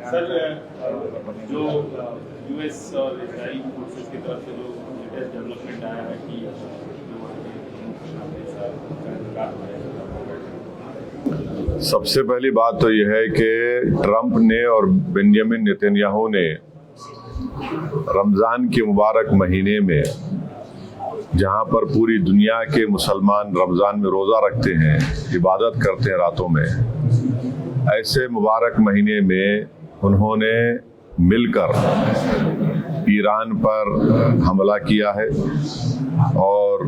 Sir, जो US और Israel forces की तरफ से जो लेटेस्ट डेवलपमेंट आया है कि जो वहाँ के सबसे पहली बात तो यह है कि ट्रंप ने और बेंजामिन नेतन्याहू ने रमज़ान के मुबारक महीने में, जहां पर पूरी दुनिया के मुसलमान रमज़ान में रोज़ा रखते हैं, इबादत करते हैं रातों में, ऐसे मुबारक महीने में उन्होंने मिलकर ईरान पर हमला किया है और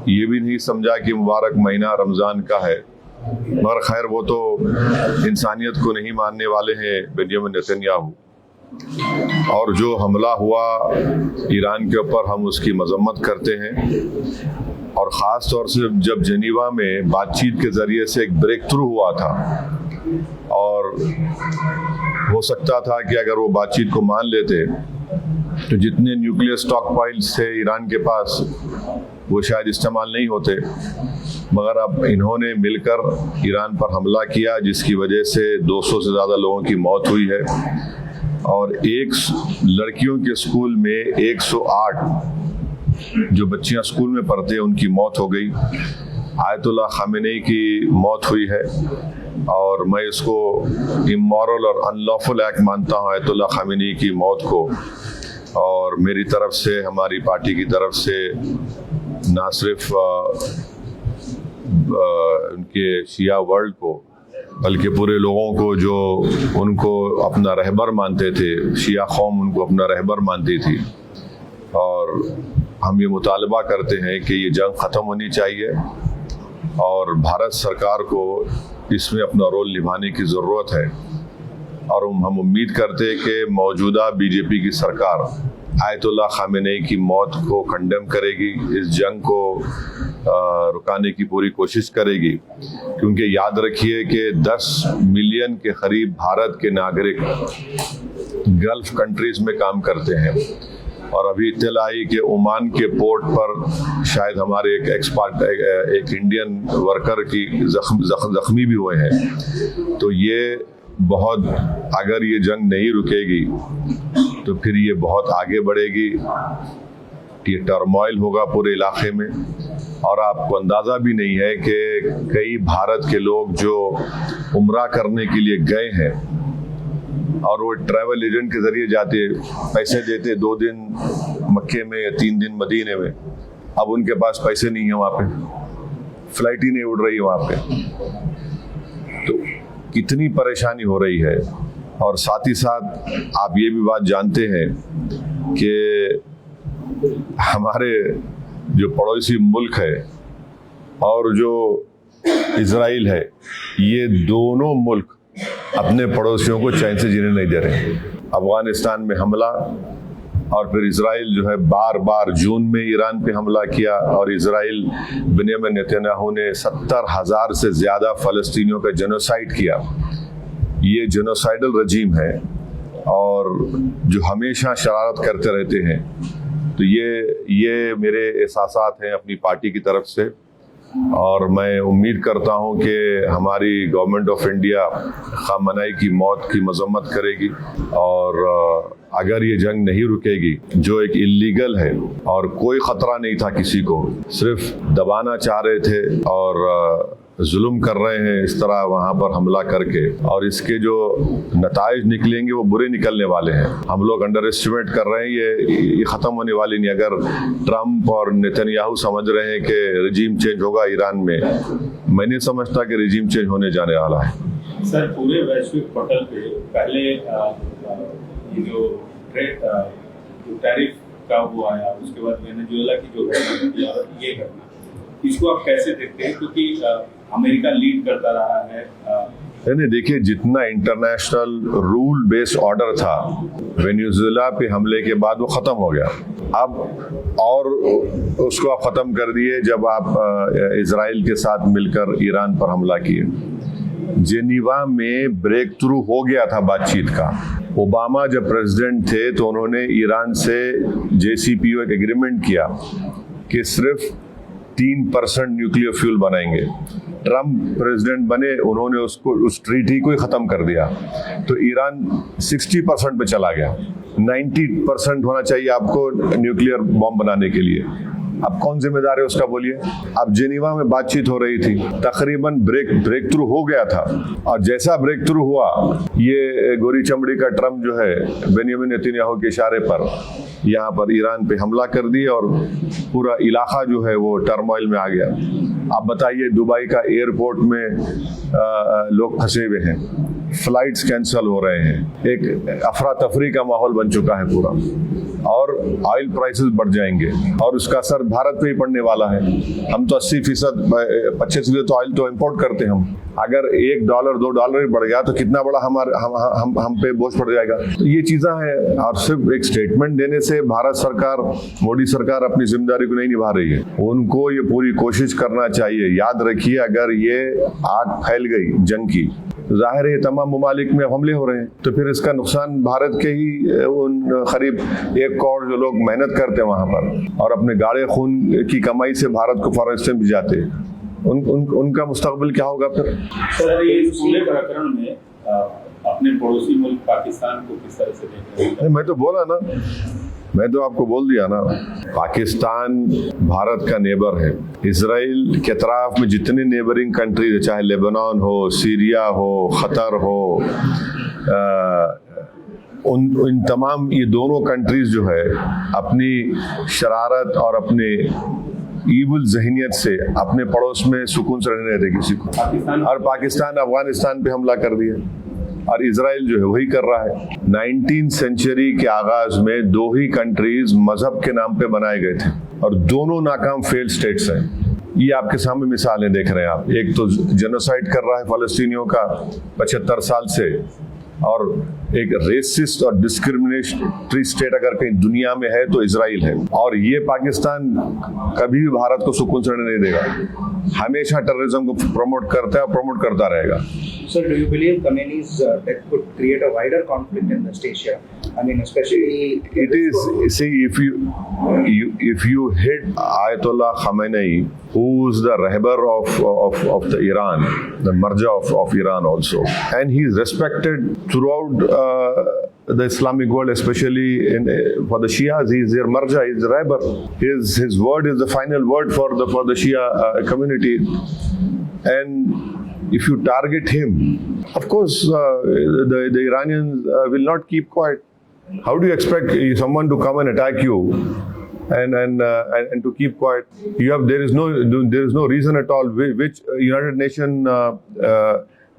ये भी नहीं समझा कि मुबारक महीना रमज़ान का है। मगर खैर, वो तो इंसानियत को नहीं मानने वाले हैं बेंजामिन नेतन्याहू। और जो हमला हुआ ईरान के ऊपर, हम उसकी मजम्मत करते हैं। और ख़ास तौर से जब जेनीवा में बातचीत के ज़रिए से एक ब्रेक थ्रू हुआ था, और हो सकता था कि अगर वो बातचीत को मान लेते तो जितने न्यूक्लियर स्टॉक पाइल्स थे ईरान के पास, वो शायद इस्तेमाल नहीं होते। मगर अब इन्होंने मिलकर ईरान पर हमला किया, जिसकी वजह से 200 से ज़्यादा लोगों की मौत हुई है और एक लड़कियों के स्कूल में 108 जो बच्चियां स्कूल में पढ़ते हैं उनकी मौत हो गई। आयतुल्लाह खामेनी की मौत हुई है और मैं इसको इमोरल और अनलॉफुल एक्ट मानता हूँ, आयतुल्लाह खामेनी की मौत को। और मेरी तरफ से, हमारी पार्टी की तरफ से, ना सिर्फ उनके शिया वर्ल्ड को, बल्कि पूरे लोगों को जो उनको अपना रहबर मानते थे, शिया कौम उनको अपना रहबर मानती थी, और हम ये मुतालबा करते हैं कि ये जंग ख़त्म होनी चाहिए और भारत सरकार को इसमें अपना रोल निभाने की ज़रूरत है। और हम उम्मीद करते हैं कि मौजूदा बीजेपी की सरकार आयतुल्लाह खामेनी की मौत को कंडेम करेगी, इस जंग को रुकाने की पूरी कोशिश करेगी। क्योंकि याद रखिए कि 10 मिलियन के करीब भारत के नागरिक गल्फ कंट्रीज़ में काम करते हैं। और अभी इत्तला आई कि ओमान के पोर्ट पर शायद हमारे एक एक्सपर्ट, एक इंडियन वर्कर की जख्मी भी हुए हैं। तो ये बहुत, अगर ये जंग नहीं रुकेगी तो फिर ये बहुत आगे बढ़ेगी, ये टर्मोइल होगा पूरे इलाके में। और आपको अंदाज़ा भी नहीं है कि कई भारत के लोग जो उम्रा करने के लिए गए हैं और वो ट्रैवल एजेंट के ज़रिए जाते, पैसे देते 2 दिन मक्के में या 3 दिन मदीने में, अब उनके पास पैसे नहीं है, वहाँ पे फ्लाइट ही नहीं उड़ रही है वहाँ पे। तो कितनी परेशानी हो रही है। और साथ ही साथ आप ये भी बात जानते हैं कि हमारे जो पड़ोसी मुल्क है और जो इजराइल है, ये दोनों मुल्क अपने पड़ोसियों को चैन से जीने नहीं दे रहे। अफगानिस्तान में हमला, और फिर इजराइल जो है बार बार जून में ईरान पे हमला किया, और इजराइल बेंजामिन नेतन्याहू ने 70,000 से ज़्यादा फ़लस्तीनियों का जेनोसाइड किया। ये जेनोसाइडल रजीम है और जो हमेशा शरारत करते रहते हैं। तो ये मेरे एहसासात हैं अपनी पार्टी की तरफ से, और मैं उम्मीद करता हूं कि हमारी गवर्नमेंट ऑफ इंडिया खामनेई की मौत की मजम्मत करेगी। और अगर ये जंग नहीं रुकेगी, जो एक इल्लीगल है और कोई ख़तरा नहीं था किसी को, सिर्फ दबाना चाह रहे थे और जुल्म कर रहे हैं इस तरह वहाँ पर हमला करके, और इसके जो नताइज निकलेंगे वो बुरे निकलने वाले हैं। हम लोग अंडर एस्टिमेट कर रहे हैं, ये ख़त्म होने वाली नहीं। अगर ट्रंप और नेतन्याहू समझ रहे हैं कि रिजीम चेंज होगा ईरान में, मैं नहीं समझता कि रिजीम चेंज होने जाने वाला है। सर, पूरे वैश्विक पटल पे पहले ये जो टैरिफ का वो आया, उसके बाद वेनेजुएला की जो घटना, ये घटना, इसको आप कैसे देखते हैं? क्योंकि अमेरिका लीड करता रहा है। नहीं, देखिए, जितना इंटरनेशनल रूल बेस्ड ऑर्डर था वेनेजुएला पे हमले के बाद वो ख़त्म हो गया। अब और उसको आप ख़त्म कर दिए जब आप इजराइल के साथ मिलकर ईरान पर हमला किए। जेनीवा में ब्रेक थ्रू हो गया था बातचीत का। ओबामा जब प्रेसिडेंट थे तो उन्होंने ईरान से JCPOA एक एग्रीमेंट किया कि सिर्फ 3% न्यूक्लियर फ्यूल बनाएंगे। ट्रम्प प्रेसिडेंट बने उन्होंने उसको उस ट्रीटी को ही ख़त्म कर दिया, तो ईरान 60% पे चला गया। 90% होना चाहिए आपको न्यूक्लियर बॉम्ब बनाने के लिए। अब कौन जिम्मेदार है उसका बोलिए। अब जेनीवा में बातचीत हो रही थी, तकरीबन ब्रेक थ्रू हो गया था, और जैसा ब्रेक थ्रू हुआ, ये गोरी चमड़ी का ट्रम्प जो है बेंजामिन नेतन्याहू के इशारे पर यहाँ पर ईरान पे हमला कर दिया और पूरा इलाका जो है वो टर्मोइल में आ गया। आप बताइए, दुबई का एयरपोर्ट में लोग फंसे हुए हैं, फ्लाइट्स कैंसिल हो रहे हैं, एक अफरा तफरी का माहौल बन चुका है पूरा, और ऑयल प्राइसेस बढ़ जाएंगे और उसका असर भारत पे ही पड़ने वाला है। हम तो 80%, 25% तो ऑयल तो इंपोर्ट करते हैं हम। अगर $1 $2 बढ़ गया तो कितना बड़ा हम पे बोझ पड़ जाएगा। तो ये चीज़ें हैं, और सिर्फ एक स्टेटमेंट देने से भारत सरकार, मोदी सरकार अपनी जिम्मेदारी को नहीं निभा रही है। उनको ये पूरी कोशिश करना चाहिए। याद रखिए, अगर ये आग फैल गई जंग की, जाहिर है तमाम ममालिक में हमले हो रहे हैं, तो फिर इसका नुकसान भारत के ही उन करीब 1 करोड़ जो लोग मेहनत करते हैं वहाँ पर और अपने गाढ़े खून की कमाई से भारत को फॉरेन एक्सचेंज भी जाते हैं, उनका मुस्तकबिल क्या होगा फिर। सर, ये इस पूरे प्रकरण में अपने पड़ोसी मुल्क पाकिस्तान को किस तरह से देख रहे हैं? मैं तो बोला ना, मैं तो आपको बोल दिया ना, पाकिस्तान भारत का नेबर है। इजराइल के तरफ में जितने नेबरिंग कंट्रीज, चाहे लेबनान हो, सीरिया हो, ख़तर हो, उन तमाम ये दोनों कंट्रीज जो है अपनी शरारत और अपने ईवल जहनियत से अपने पड़ोस में सुकून से रहने देते किसी को। और पाकिस्तान अफगानिस्तान पे हमला कर दिया, और इजराइल जो है वही कर रहा है। 19वीं सेंचुरी के आगाज में 2 ही कंट्रीज मजहब के नाम पे बनाए गए थे, और दोनों नाकाम फेल्ड स्टेट्स हैं। ये आपके सामने मिसालें देख रहे हैं आप। एक तो जेनोसाइड कर रहा है फलस्तीनियों का 75 साल से, और एक रेसिस्ट और डिस्क्रिमिनेटरी स्टेट अगर कहीं दुनिया में है तो इजराइल है। और ये पाकिस्तान कभी भी भारत को सुकून से रहने नहीं देगा, हमेशा टेररिज्म को प्रमोट करता है और प्रमोट करता रहेगा। Sir, do you believe Khamenei's death could create a wider conflict in West Asia? I mean, especially it is. See, if you hit Ayatollah Khamenei, who's the rahbar of the Iran, the marja of Iran also, and he's respected throughout the Islamic world, especially for the Shias. He's their marja, he's the rahbar. His word is the final word for the Shia community, and if you target him, of course, the Iranians will not keep quiet. How do you expect someone to come and attack you and to keep quiet? There is no reason at all which United Nations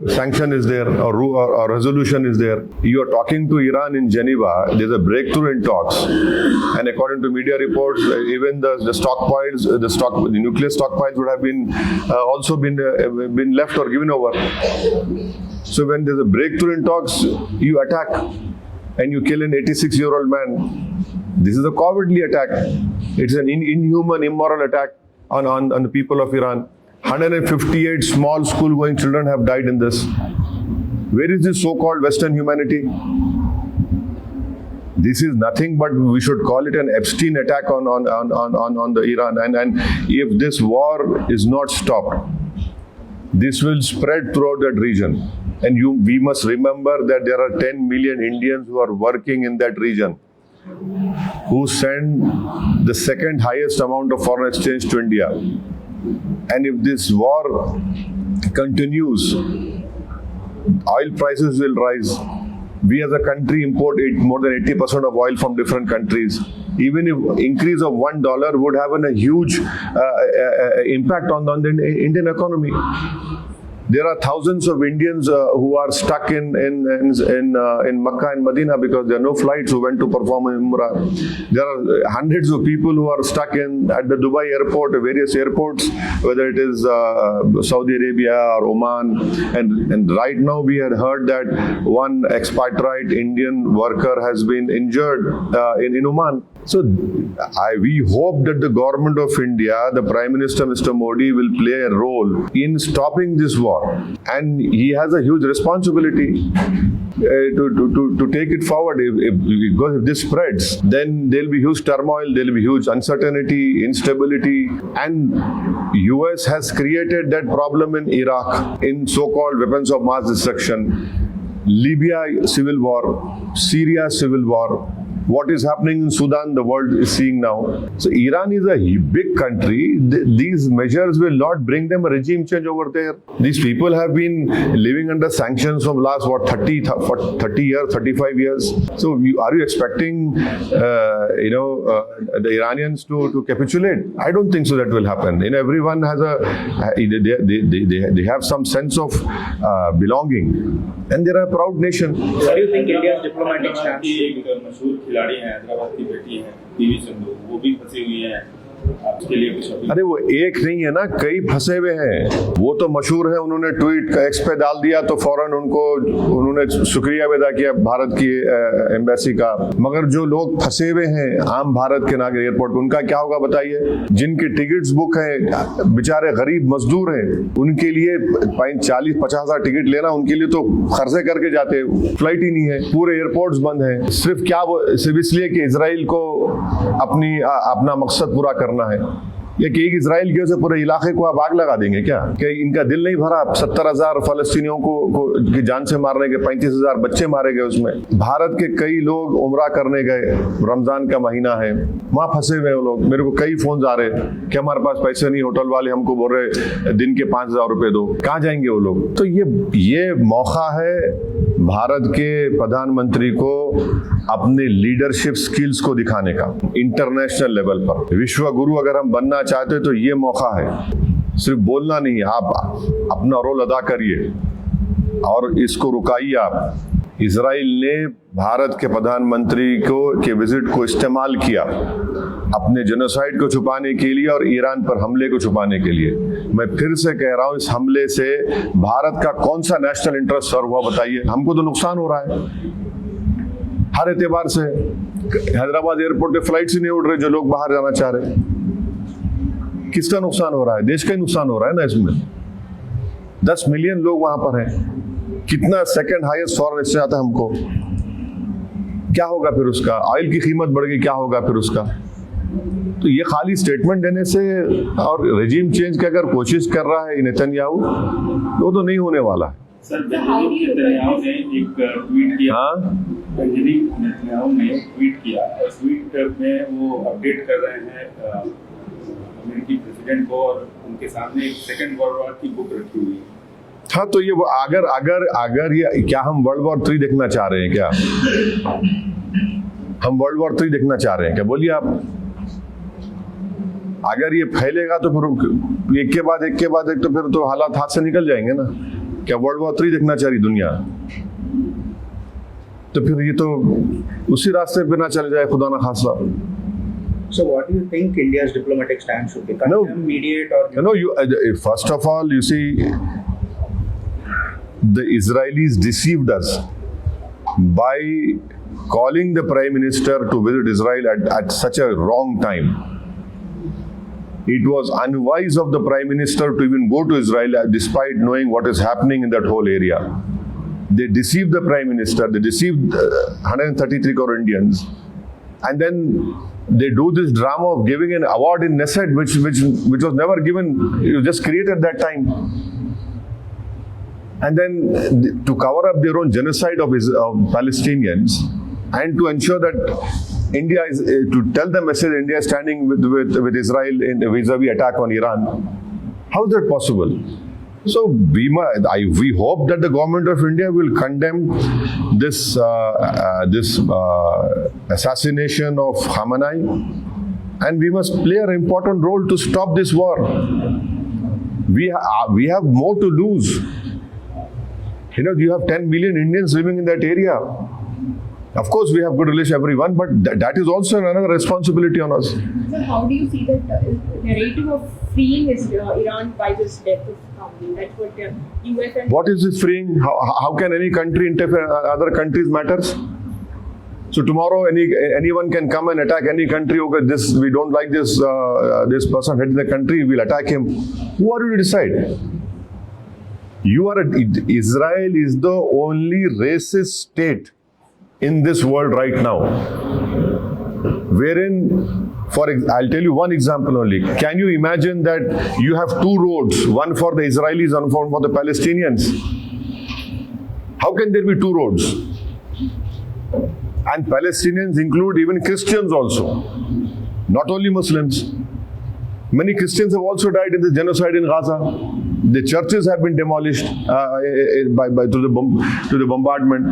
sanction is there or resolution is there. You are talking to Iran in Geneva. There's a breakthrough in talks, and according to media reports, even the stockpiles, the nuclear stockpiles would have been also been left or given over. So when there's a breakthrough in talks, you attack and you kill an 86-year-old man. This is a cowardly attack. It's an inhuman, immoral attack on the people of Iran. 158 small school-going children have died in this. Where is this so-called Western humanity? This is nothing but, we should call it an Epstein attack on the Iran. And if this war is not stopped, this will spread throughout that region. And we must remember that there are 10 million Indians who are working in that region, who send the second highest amount of foreign exchange to India. And if this war continues, oil prices will rise. We as a country import more than 80% of oil from different countries. Even if increase of $1 would have a huge impact on the Indian economy. There are thousands of Indians who are stuck in Makkah and Medina because there are no flights who went to perform in Umrah. There are hundreds of people who are stuck at the Dubai airport, various airports, whether it is Saudi Arabia or Oman. And right now we had heard that one expatriate Indian worker has been injured in Oman. So we hope that the government of India, the Prime Minister Mr. Modi, will play a role in stopping this war, and he has a huge responsibility to take it forward. Because if this spreads, then there will be huge turmoil, there will be huge uncertainty, instability, and US has created that problem in Iraq in so-called weapons of mass destruction, Libya civil war, Syria civil war. What is happening in Sudan, the world is seeing now. So Iran is a big country. These measures will not bring them a regime change over there. These people have been living under sanctions from last 30 years, 35 years. So are you expecting the Iranians to capitulate? I don't think so that will happen. Everyone has they have some sense of belonging, and they're a proud nation. What do you think India's diplomatic stance? एक मशहूर खिलाड़ी हैं, हैदराबाद की बेटी हैं PV Sindhu, वो भी फंसी हुई हैं। आपके लिए कुछ अपील? अरे वो एक नहीं है ना, कई फंसे हुए हैं। वो तो मशहूर है, उन्होंने ट्वीट एक्स पे डाल दिया तो फौरन उन्होंने शुक्रिया अदा किया भारत की एम्बेसी का। मगर जो लोग फंसे हुए हैं आम भारत के नागरिक एयरपोर्ट, उनका क्या होगा बताइए? जिनकी टिकट्स बुक है, बेचारे गरीब मजदूर हैं, उनके लिए 40-50 हजार टिकट लेना, उनके लिए तो खर्चे करके जाते, फ्लाइट ही नहीं है, पूरे एयरपोर्ट्स बंद हैं। सिर्फ इसलिए कि इजराइल को अपना मकसद पूरा करना है, या कि एक इजराइल की वजह से पूरे इलाके को आप आग लगा देंगे क्या? कि इनका दिल नहीं भरा 70,000 फलस्तीनियों को जान से मारने के, 35,000 बच्चे मारे गए उसमें। भारत के कई लोग उम्रा करने गए, रमजान का महीना है, वहां फंसे हुए वो लोग। मेरे को कई फोन आ रहे कि हमारे पास पैसे नहीं, होटल वाले हमको बोल रहे दिन के 5,000 रुपए दो। कहाँ जाएंगे वो लोग? तो ये मौका है भारत के प्रधानमंत्री को अपने लीडरशिप स्किल्स को दिखाने का इंटरनेशनल लेवल पर। विश्व गुरु अगर हम बनना चाहते तो ये मौका है। सिर्फ बोलना नहीं, आप अपना रोल अदा करिए और इसको रुकाइए आप। इजराइल ने भारत के प्रधानमंत्री के विजिट को इस्तेमाल किया अपने जेनोसाइड को छुपाने के लिए और ईरान पर हमले को छुपाने के लिए। मैं फिर से कह रहा हूं, इस हमले से भारत का कौन सा नेशनल इंटरेस्ट सर्व हुआ बताइए? हमको तो नुकसान हो रहा है हर एतबार से। हैदराबाद एयरपोर्ट पे फ्लाइट्स ही नहीं उड़ रहे जो लोग बाहर जाना चाह रहे। किसका नुकसान हो रहा है? देश का ही नुकसान हो रहा है ना इसमें। 10 मिलियन लोग वहां पर हैं, कितना सेकंड हाईएस्ट फॉरेन एक्सचेंज आता है हमको। क्या होगा फिर उसका? ऑयल की कीमत बढ़ गई, क्या होगा फिर उसका? तो ये खाली स्टेटमेंट देने से और रेजिम चेंज की अगर कोशिश कर रहा है नेतन्याहू, तो नहीं होने वाला है। सर, नेतन्याहू ने एक ट्वीट किया। नेतन्याहू ने ट्वीट किया, ट्वीट में वो अपडेट कर रहे हैं अमेरिकी प्रेसिडेंट को, और उनके सामने एक सेकंड वर्ल्ड वॉर की बुक रखी हुई है। हाँ, तो ये अगर ये क्या हम वर्ल्ड वॉर 3 देखना चाह रहे हैं क्या? हम वर्ल्ड वॉर 3 देखना चाह रहे हैं क्या? बोलिए आप। अगर ये फैलेगा तो फिर एक के बाद एक तो फिर तो हालात हाथ से निकल जाएंगे ना। क्या वर्ल्ड वॉर 3 देखना चाह रही दुनिया? तो फिर ये तो उसी रास्ते पे ना चले जाए, खुदा ना खासा। So what do you think India's diplomatic stance should be? Condemn, mediate, or first of all, you see, the Israelis deceived us by calling the Prime Minister to visit Israel at such a wrong time. It was unwise of the Prime Minister to even go to Israel despite knowing what is happening in that whole area. They deceived the Prime Minister, they deceived 133 crore Indians, and then they do this drama of giving an award in Knesset which was never given. It was just created that time. And then to cover up their own genocide of Palestinians, and to ensure that India is, to tell the message India is standing with Israel in vis-a-vis attack on Iran. How is that possible? So we hope that the government of India will condemn this assassination of Khamenei, and we must play an important role to stop this war. We have more to lose. You have 10 million Indians living in that area. Of course, we have good relations with everyone, but that is also another responsibility on us. So how do you see that narrative of freeing Iran by this death of Khamenei? That's what the US and... What is this freeing? How can any country interfere in other countries' matters? So tomorrow anyone can come and attack any country. Okay, this we don't like this this person heading the country. We'll attack him. Who are you to decide? Israel is the only racist state in this world right now, wherein, I'll tell you one example only. Can you imagine that you have two roads, one for the Israelis and one for the Palestinians? How can there be two roads? And Palestinians include even Christians also, not only Muslims. Many Christians have also died in the genocide in Gaza. The churches have been demolished to the bombardment.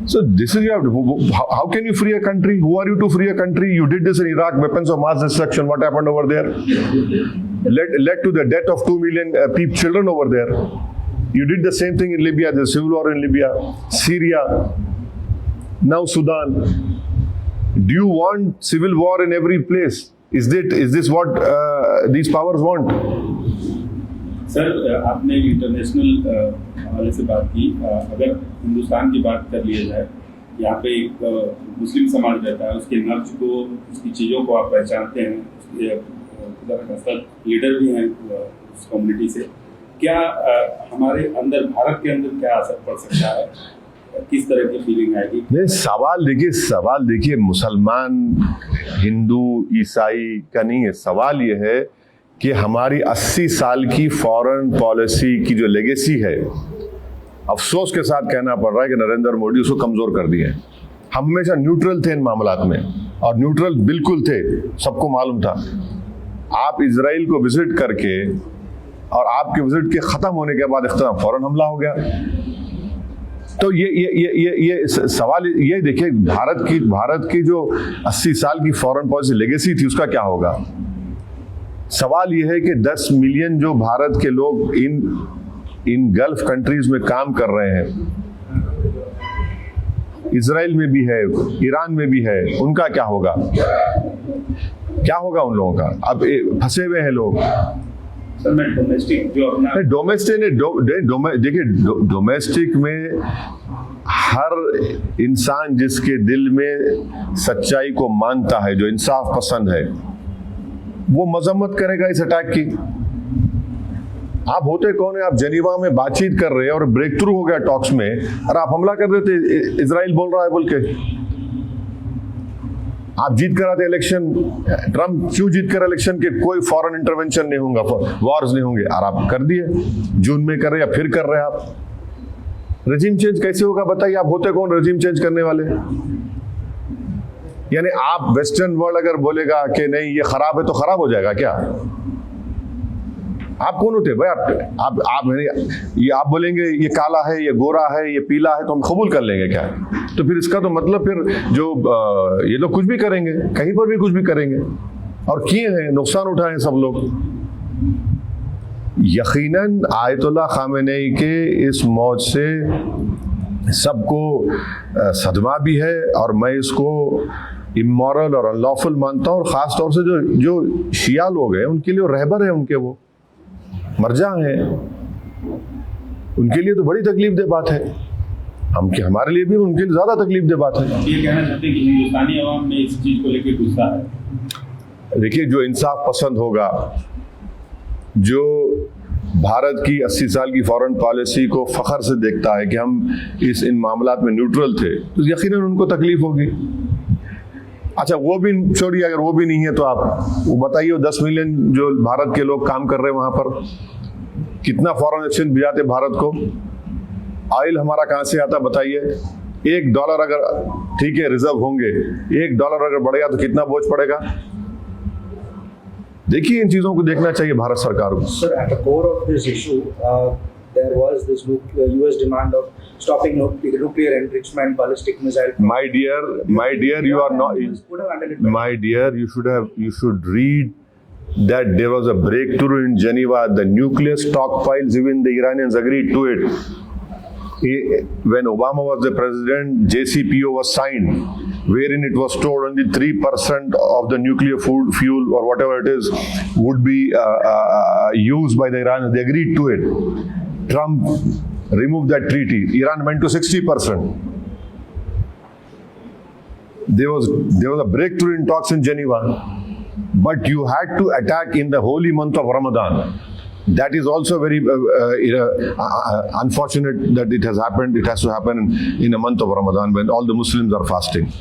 So this is how can you free a country? Who are you to free a country? You did this in Iraq, weapons of mass destruction. What happened over there? Led to the death of 2 million children over there. You did the same thing in Libya, the civil war in Libya, Syria, now Sudan. Do you want civil war in every place? Is this what these powers want? Sir, आपने international हवाले से बात की. अगर हिंदुस्तान की बात कर लिया जाए, यहाँ पे एक मुस्लिम समाज रहता है, उसके नक्श को, उसकी चीज़ों को आप पहचानते हैं, उसके लीडर भी हैं उस कम्युनिटी से. क्या हमारे अंदर, भारत के अंदर क्या असर पड़ सकता है? किस तरह की फीलिंग आएगी? नहीं, सवाल देखिए मुसलमान, हिंदू, ईसाई का नहीं है. सवाल ये है कि हमारी 80 साल की फॉरेन पॉलिसी की जो लेगेसी है, अफसोस के साथ कहना पड़ रहा है कि नरेंद्र मोदी उसको कमजोर कर दिए. हम हमेशा न्यूट्रल थे इन मामलात में, और न्यूट्रल बिल्कुल थे, सबको मालूम था. आप इजराइल को विजिट करके और आपके विजिट के खत्म होने के बाद इख्तिलाफ फौरन हमला हो गया. तो ये सवाल ये देखिए, भारत की जो 80 साल की फॉरेन पॉलिसी लेगेसी थी, उसका क्या होगा? सवाल ये है कि 10 मिलियन जो भारत के लोग इन गल्फ कंट्रीज में काम कर रहे हैं, इजराइल में भी है, ईरान में भी है, उनका क्या होगा? क्या होगा उन लोगों का? अब फंसे हुए हैं लोग. डोमेस्टिक में हर इंसान जिसके दिल में सच्चाई को मानता है, जो इंसाफ पसंद है, वो मजम्मत करेगा इस अटैक की. आप होते कौन है? आप जेनीवा में बातचीत कर रहे हैं और ब्रेक थ्रू हो गया टॉक्स में, और आप हमला कर देते. इजराइल बोल रहा है बोल के. आप जीत कर आते इलेक्शन. ट्रम्प क्यों जीत कर इलेक्शन के कोई फॉरेन इंटरवेंशन नहीं होगा, वॉर्स नहीं होंगे, और आप कर दिए. जून में कर रहे या फिर कर रहे हैं आप. रेजिम चेंज कैसे होगा बताइए? आप होते कौन रेजिम चेंज करने वाले? यानी आप वेस्टर्न वर्ल्ड अगर बोलेगा कि नहीं ये खराब है तो खराब हो जाएगा क्या? आप कौन होते भाई? आप बोलेंगे ये काला है, ये गोरा है, ये पीला है, तो हम कबूल कर लेंगे क्या? तो फिर इसका तो मतलब फिर जो ये लोग कुछ भी करेंगे, कहीं पर भी कुछ भी करेंगे, और किए हैं, नुकसान उठाए सब लोग. यकीनन आयतुल्लाह खामेनेई के इस मौत से सबको सदमा भी है, और मैं इसको इमोरल और अनलॉफुल मानता हूँ. और ख़ास तौर से जो शिया लोग हैं, उनके लिए रहबर है, उनके वो मरजा हैं, उनके लिए तो बड़ी तकलीफ दे बात है. हमारे लिए भी उनके लिए ज़्यादा तकलीफ दे बात है. ये कहना चाहते हैं कि हिंदुस्तानी अवाम में इस चीज़ को लेकर गुस्सा है. देखिए, जो इंसाफ पसंद होगा, जो भारत की 80 साल की फॉरेन पॉलिसी को फख्र से देखता है कि हम इन मामलात में न्यूट्रल थे, तो यकीनन उनको तकलीफ होगी. अच्छा, वो भी छोड़िए, अगर वो भी नहीं है तो आप वो बताइए, 10 मिलियन जो भारत के लोग काम कर रहे हैं वहां पर, कितना फॉरेन एक्सचेंज भिजाते भारत को? ऑयल हमारा कहाँ से आता बताइए? $1 अगर ठीक है रिजर्व होंगे, $1 अगर बढ़ेगा तो कितना बोझ पड़ेगा? देखिए, इन चीजों को देखना चाहिए भारत सरकार को. Sir, at the core of this issue, there was this US demand of stopping nuclear enrichment, ballistic missile. My dear, you are not. My dear, you should read that there was a breakthrough in Geneva. The nuclear stockpiles, even the Iranians agreed to it. When Obama was the president, JCPO was signed, wherein it was told only 3% of the nuclear fuel or whatever it is would be used by the Iranians. They agreed to it. Trump removed that treaty. Iran went to 60%. there was a breakthrough in talks in Geneva, but you had to attack in the holy month of Ramadan. That is also very unfortunate that it has happened. It has to happen in a month of Ramadan when all the Muslims are fasting.